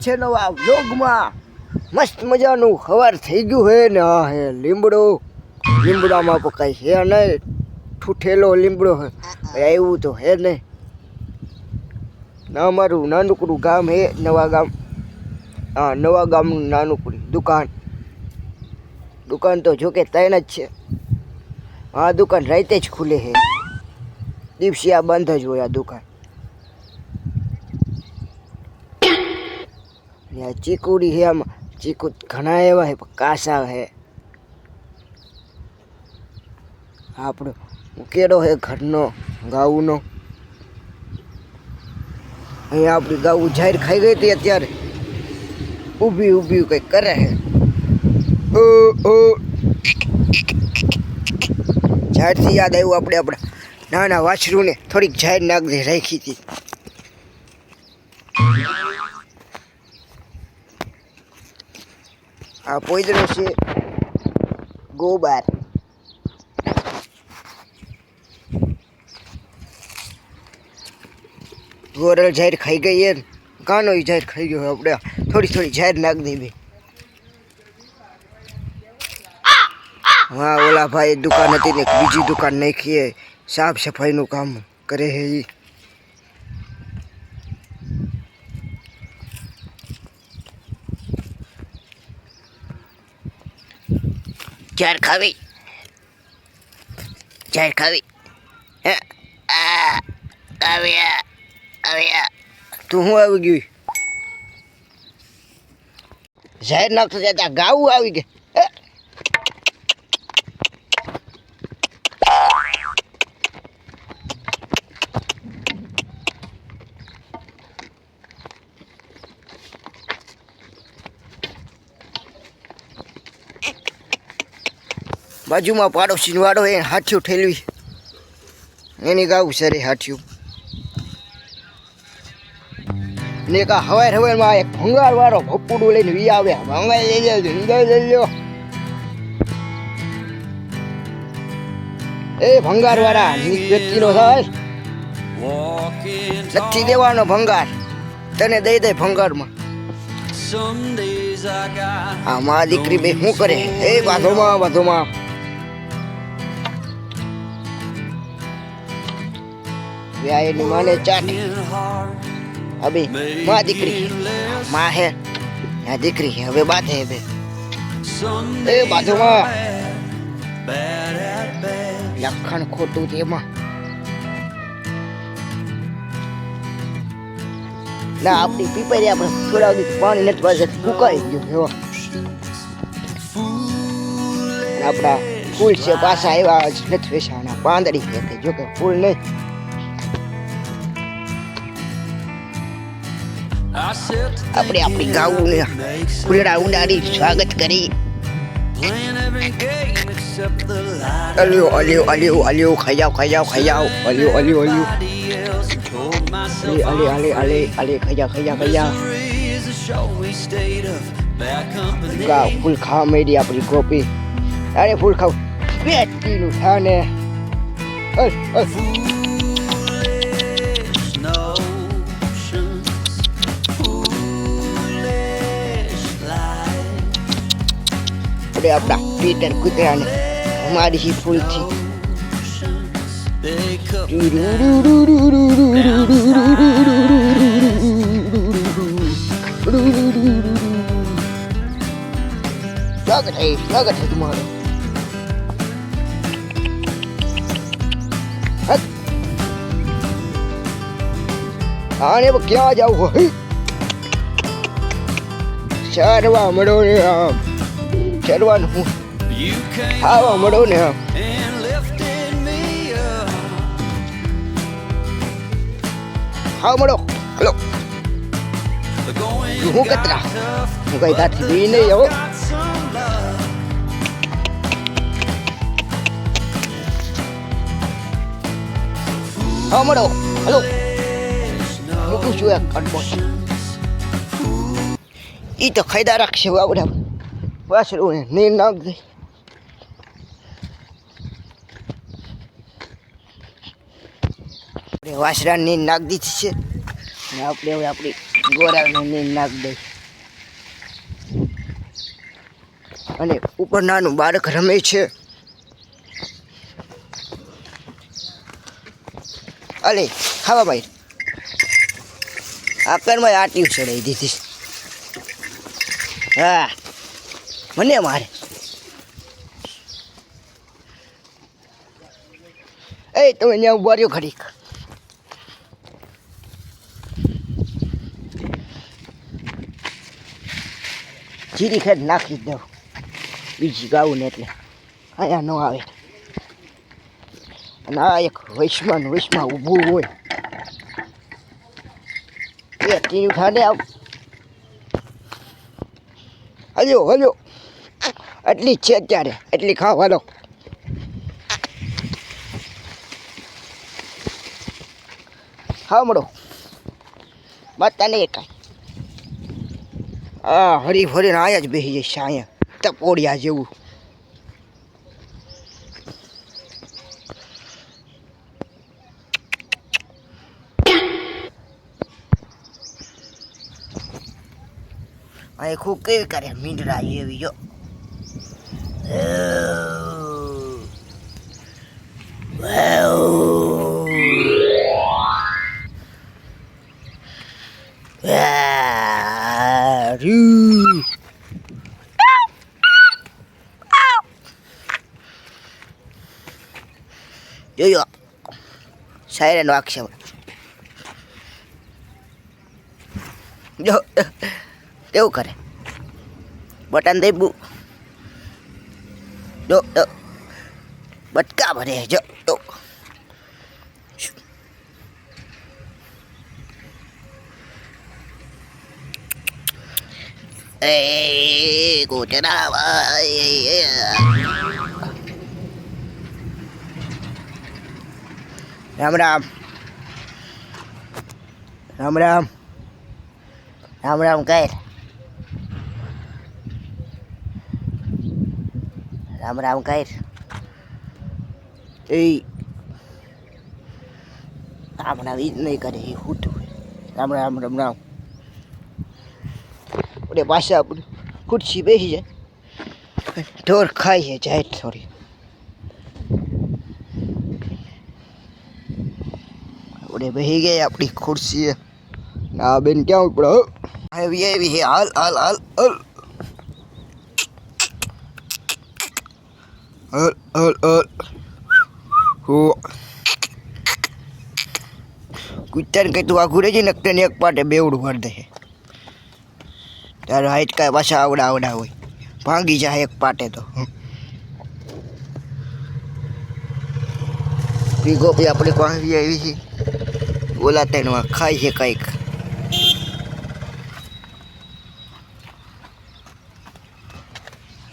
છે નવા વ્લોગમાં. મસ્ત મજાનું સવાર થઈ ગયું હે ને આ હે લીમડામાં પણ કઈ હે નહીં, ઠૂઠેલો લીમડો હે, એવું તો હે નહીં. ના અમારું નાનકડું ગામ હે નવા ગામ. હા, નવા ગામનું નાનકડી દુકાન તો જોકે ત્રણ જ છે. આ દુકાન રાતે જ ખુલે છે, દિવસે આ બંધ જ હોય આ દુકાન. ચીકુડી છે, આમાં ચીકુ ઘણા એવા છે, કાસા છે. આપણો ઉકેડો છે ઘરનો ગાઉનો. અહીંયા આપણી ગાઉ જાહેર ખાઈ ગઈ હતી, અત્યારે ઊભી કંઈક કરે છે. ઝાડથી યાદ આવ્યું, આપણે આપણા નાના વાછરુંને થોડીક ઝાડ નાખી રાખી હતી. આ પોઈદરો છે ગોબર. ગોરલ ઝાડ ખાઈ ગઈ એ કાનો ઝાડ ખાઈ ગયો. આપણે થોડી ઝાડ નાખી દેવી. હા, ઓલા ભાઈ દુકાન હતી ને બીજી દુકાન નાખીએ, સાફ સફાઈનું કામ કરે છે એ. ઝાડ ખાવી આવ્યા તું હું આવી ગયું? ઝાડ નાખતો જતા ગાવું આવી ગયા. બાજુમાં પાડોશી વાળો એ હાથિયું ઠેલવી, એની ગાવું સરે હાથિયું. ને કા હવારમાં એક ભંગાર વાળો ભપુડું લઈને વી આવે, ભંગાર લઈ લો. એ ભંગાર વાળા વ્યક્તિનો થાય નથી દેવાનો ભંગાર, તને દઈ દે ભંગારમાં. આ મા દીકરી બે શું કરે? એ બાધોમાં એની માને ચાટ. હવે મા દીકરી માં હે, આ દીકરી હવે બાત હે બે. એ બાધોમાં લખણ ખોટું તેમાં ના. આપણી પીપરી આપણે છોડાવી પાણી નથી પાસે ફૂકાઈ ગયું. આપણા ફૂલ છે પાછા આવ્યા જ નથી વેસાણા, પાંદડી કે જોકે ફૂલ નહીં. આપણે આપણી ગાઉને ફૂલડા ઉડાડી સ્વાગત કરી. અલ્યો ખાઈ જાઓ. અલ્યો ખાઈ જાઓ. ફૂલ ખાવા માંડી આપણી ગોપી. અરે ફૂલ ખાવ બેટીનું થાને. આપણા પીટર કૂતરાને અમારી ફૂલથી સ્વાગત है तुम्हारा. आने वो क्या जाओ हो चरवा मड़ो ने आम चरवान हूँ खावा मड़ो ने आम खाओ मड़ो. हेलो હું કતરા હું કઈ તાથી બી નહીં આવો. હા મળો. હલો મૂકું છું એક કટબો. ઈ તો ખાયદા રાખશે આપણે વાસરું ને નાખ દે. વાસરા ને નાખ દીધી છે ને આપણે હવે આપણી ગોરાને નાખ દઈ. અને ઉપર નાનું બાળક રમે છે. અલે ખાવા ભાઈ આ કરમાં આટી ચડાવી દીધી. હા મને મારે એ તમે ત્યાં ઉભા રહ્યો ઘડીક. જીરી ખેડ નાખી દઉં બીજી ગાવું ને એટલે અહીંયા ન આવે. અને આ એક વૈશ્વમાં ઊભું હોય એ ટીવી ખાને આવ. હલો એટલી જ છે અત્યારે, એટલી ખાવ હાલો. હા મળો બાતા નહીં કાંઈ. હા હરી ફરીને અહીંયા જ બેસી જઈશ, અહીંયા ટપોડિયા જેવું. અહીં ખૂબ કેવી કરે મીંડરા એવી જો. જોયો સાયરન વાગશે જો કેવું કરે બટન દેબુ જો બટકા ભરે જો. એ ગોટના રામ રામ રામ રામ રામ રામ કર. રામ રામ કર. એ રામ રામ ઈ જ નહીં કરે એ ખોટું. રામ રામ રામ રામ. ઓલે પાછા આપણે ખુરશી બેસી જાય ઢોર ખાઈ છે જાય થોડી. આપણે બેસી ગયા આપણી ખુરશી. ના બેન ક્યાં ઉપડે આવી આવી હાલ હાલ હાલ હાલ હાલ હાલ હાલ. હો કુત્તાને કંઈ તું આઘું રહેજે ને તને એક પાટે બેવડું ભર દે. તારો હાઈટ કાંઈ પાછા આવડા હોય ભાંગી જાય એક પાટે તો. ગોપી આપણી પાસે આવી છે ઓલા તેનું ખાય છે કંઈક.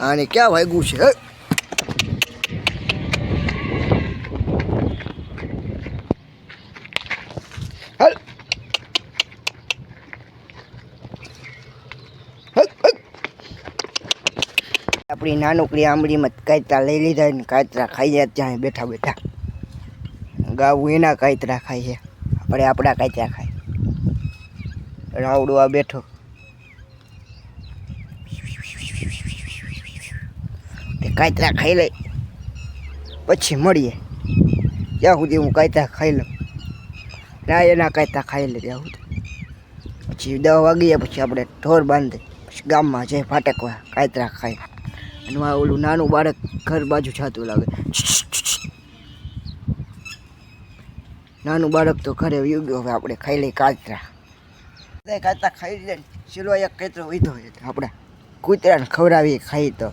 આને ક્યાં વાગ્યું છે? હાલ આપણી નાનકડી આંબળીમાં કાયતરા લઈ લીધા ને કાયતરા ખાઈ જાય ત્યાં બેઠા બેઠા. ગાવું એના કાયતરા ખાય છે, આપણે આપણા કાયતરા ખાય. રાવડો આ બેઠો કાયતરા ખાઈ લઈ પછી મળીએ. ત્યાં સુધી હું કાયતરા ખાઈ લઉં ના એના કાયતરા ખાઈ લે ત્યાં સુધી. પછી 10 વાગીએ પછી આપણે ઢોર બાંધી પછી ગામમાં જઈ ફાટકવા કાયતરા ખાઈ. અને ઓલું નાનું બાળક ઘર બાજુ જતું લાગે. નાનું બાળક તો ઘરે વયું ગયો. હવે આપણે ખાઈ લઈ કાચરા. કાચરા ખાઈ લે ચલો એક કાચરો વીધો છે આપણે કૂતરાને ખવડાવીએ ખાઈ તો.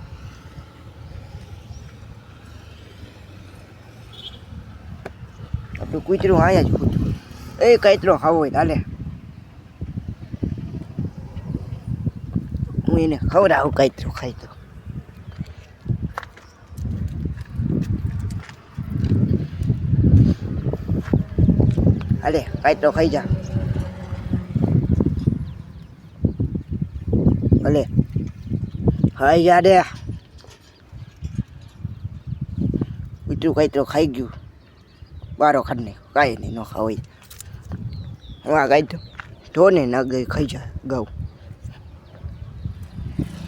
આપણું કૂતરું અહીંયા જ કૂતરું એ કાચરો ખાવો હોય હાલે હું એને ખવડાવું કાચરો ખાઈ તો. અરે કાચરો ખાઈ જા. ભલે ખાઈ જા રે. કૂતરું કાચરો ખાઈ ગયું બારો ખાને કાંઈ નહીં ન ખાવાય. હા કાંઈ ઢોને ન ગઈ ખાઈ જાય ઘઉં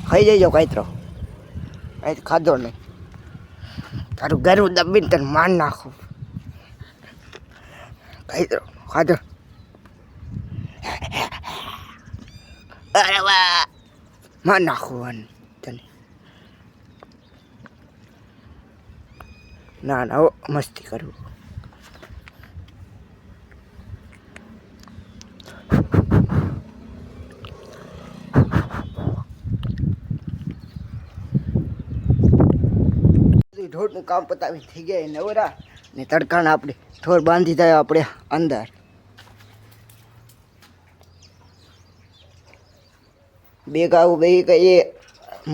ખાઈ જઈજો કાચરો. અહીં ખાધો નહીં. તારું ગરું દબીને તને માર નાખું. કઈ દો ખાધો. અરે વાહ, માર નાખું તને. ના ના મસ્તી કરું. ઢોરનું કામ પતાવી થઈ ગયા નવરા ને તડકાને આપણે ઢોર બાંધી થાય આપણે અંદર. બે ગાવું બે એ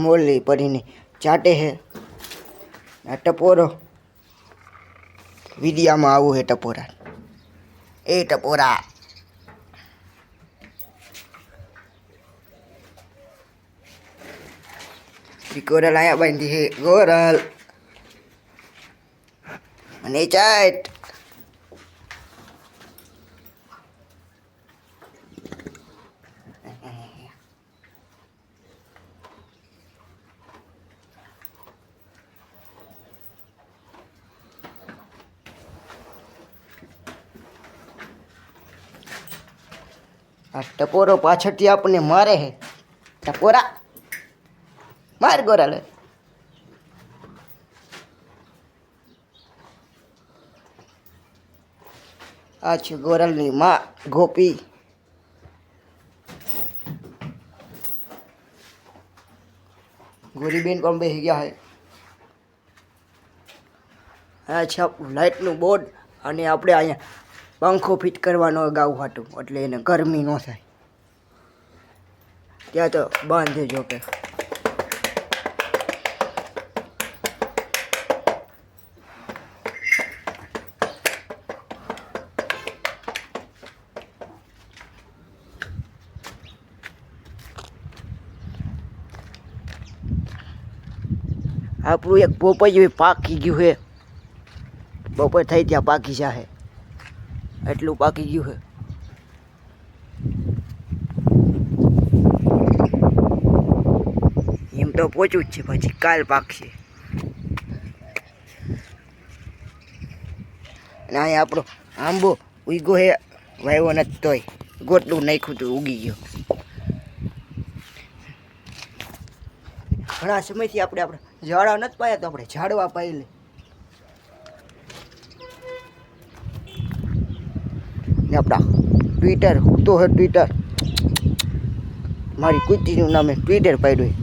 મોરલી પડીને ચાટે હે. આ ટપોરો વિડિયામાં આવું હે ટપોરા. એ ટપોરા ગોરલ આયા બાંધી હે. ગોરલ અને ચાટ આ ટપોરો પાછળથી આપણને મારે હે. ટપોરા માર ગોરલ. આ છે ગોરલની માં ગોપી. ગોરીબેન પણ બેસી ગયા હે. આ છે લાઇટનું બોર્ડ અને આપણે અહીંયા પંખો ફિટ કરવાનો ગાવું હતું એટલે એને ગરમી ન થાય. ત્યાં તો બાંધે જો કે આપણું એક પોપૈયું પાકી ગયું છે. બપોર થઈ ત્યાં પાકી જાહે. એટલું પાકી ગયું છે. એમ તો પોચું જ છે, પછી કાલ પાકશે. અને અહીંયા આપણો આંબો ઉગ્યો હે. વાવ્યો નથી તોય ગોટલું નાખ્યું તું ઉગી ગયો. ઘણા સમયથી આપણે ઝાડવા નથી પાયા તો આપણે ઝાડવા પાઈ લે. ને આપણા ટ્વિટર તો હે ટ્વિટર. મારી કુટીનું નામે ટ્વિટર પાડ્યું.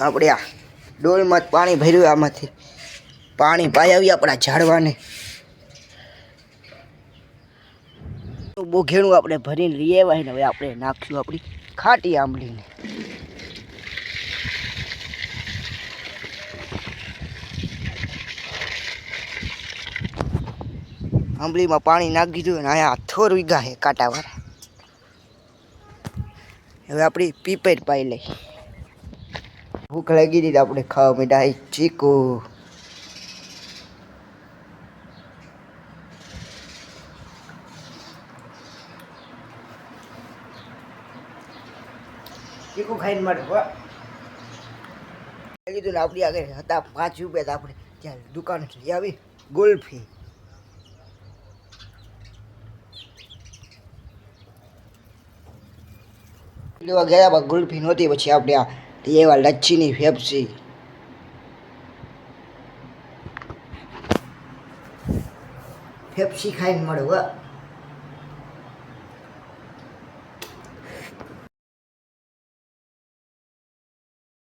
આપણે આ ડોલમાં પાણી ભર્યું. આમાંથી પાણી પાઈ આવી આપણા ઝાડવાને. બોઘેણું આપણે ભરીને લઈ આવ્યા ને હવે આપણે નાખ્યું આપણી ખાટી આંબલીને. આંબલીમાં પાણી નાખી દીધું ને અહીંયા થોર વીઘા છે કાંટાવાળા. હવે આપણી પીપર પાઈ લઈ. ભૂખ લાગી દીધી આપણે ખાવા માંડ્યા ચીકુ. ચીકુ ખાઈને મળે કીધું ને આપણી આગળ હતા 5 રૂપિયા. આપણે ત્યાં દુકાન લઈ આવી ગુલ્ફી. લેવા ગયા ગુલ્ફી નહોતી. પછી આપણે આ એવા લચ્છીની ફેફસી. ફેફસી ખાઈને મળે.